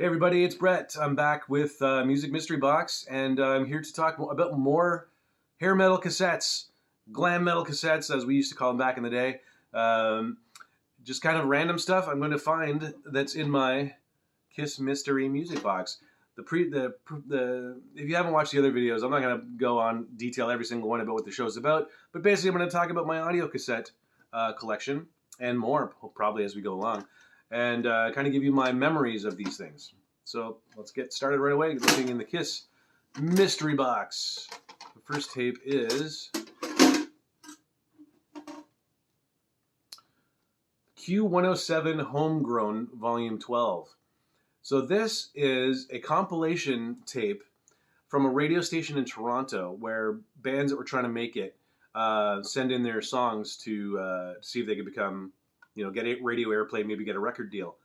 Hey everybody, it's Brett. I'm back with Music Mystery Box, and I'm here to talk about more hair metal cassettes, glam metal cassettes, as we used to call them back in the day. Um, just kind of random stuff I'm going to find that's in my Kiss Mystery Music Box. If you haven't watched the other videos, I'm not going to go on detail every single one about what the show's about, but basically I'm going to talk about my audio cassette collection and more, probably as we go along, and kind of give you my memories of these things. So let's get started right away looking in the Kiss Mystery Box. The first tape is Q107 Homegrown Volume 12. So this is a compilation tape from a radio station in Toronto where bands that were trying to make it send in their songs to see if they could become, get a radio airplay, maybe get a record deal.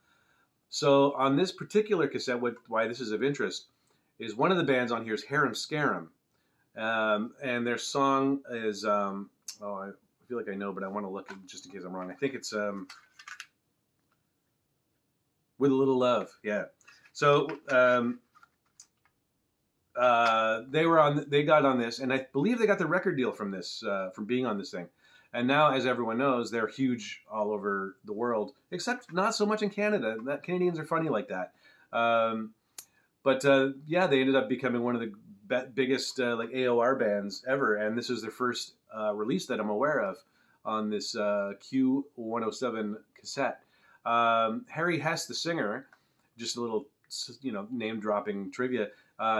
So on this particular cassette, why this is of interest is one of the bands on here is Harem Scarem. And their song is, I feel like I know, but I want to look just in case I'm wrong. I think it's With a Little Love, yeah. So they got on this, and I believe they got the record deal from this, from being on this thing. And now, as everyone knows, they're huge all over the world, except not so much in Canada. Canadians are funny like that. Yeah, they ended up becoming one of the biggest like AOR bands ever, and this is their first release that I'm aware of on this Q107 cassette. Harry Hess, the singer, just a little name-dropping trivia.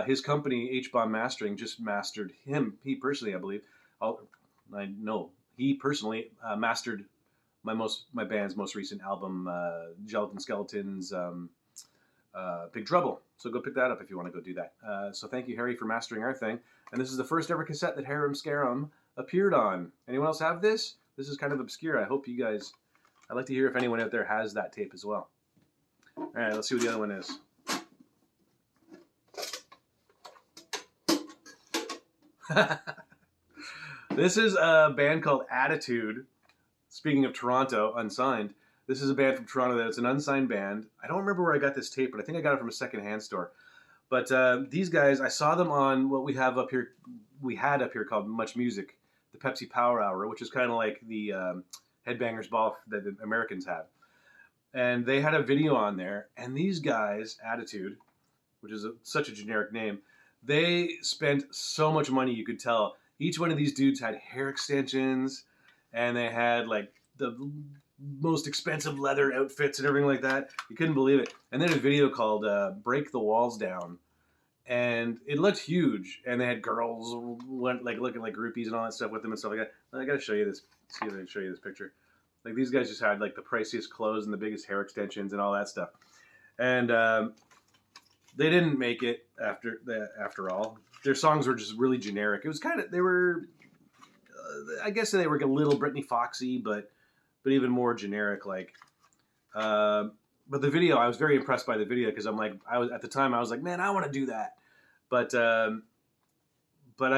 His company, H-Bomb Mastering, just mastered him. He personally, I believe, he personally mastered my band's most recent album, Gelatin Skeletons, Big Trouble. So go pick that up if you want to go do that. So thank you, Harry, for mastering our thing. And this is the first ever cassette that Harem Scarem appeared on. Anyone else have this? This is kind of obscure. I hope you guys... I'd like to hear if anyone out there has that tape as well. All right, let's see what the other one is. This is a band called Attitude. Speaking of Toronto, unsigned. This is a band from Toronto that's an unsigned band. I don't remember where I got this tape, but I think I got it from a secondhand store. But these guys, I saw them on what we had up here called Much Music, the Pepsi Power Hour, which is kind of like the Headbangers Ball that the Americans have. And they had a video on there, and these guys, Attitude, which is such a generic name, they spent so much money, you could tell. Each one of these dudes had hair extensions, and they had like the most expensive leather outfits and everything like that. You couldn't believe it. And then a video called Break the Walls Down. And it looked huge. And they had girls looking like groupies and all that stuff with them and stuff like that. I got to show you this. See if I can show you this picture. Like these guys just had like the priciest clothes and the biggest hair extensions and all that stuff. And they didn't make it after all. Their songs were just really generic. It was kind of, they were, I guess they were a little Britney Foxy, but even more generic. But the video, I was very impressed by the video because at the time I was like, man, I want to do that. But I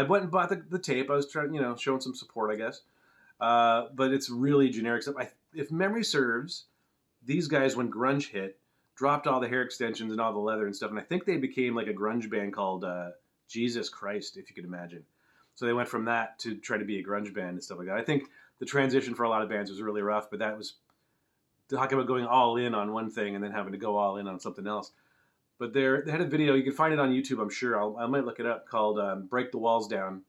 went and bought the tape. I was trying, showing some support, I guess. But it's really generic stuff. If memory serves, these guys, when grunge hit, dropped all the hair extensions and all the leather and stuff, and I think they became like a grunge band called Jesus Christ, if you could imagine. So they went from that to try to be a grunge band and stuff like that. I think the transition for a lot of bands was really rough, but that was talking about going all in on one thing and then having to go all in on something else. But they had a video, you can find it on YouTube, I'm sure. I might look it up, called Break the Walls Down.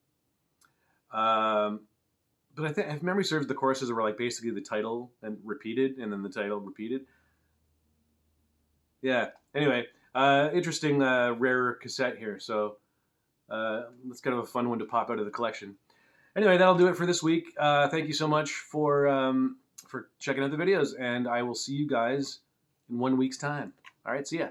But I think, if memory serves, the choruses were like basically the title and repeated, and then the title repeated. Yeah. Anyway, interesting, rare cassette here. So that's kind of a fun one to pop out of the collection. Anyway, that'll do it for this week. Thank you so much for checking out the videos, and I will see you guys in 1 week's time. All right, see ya.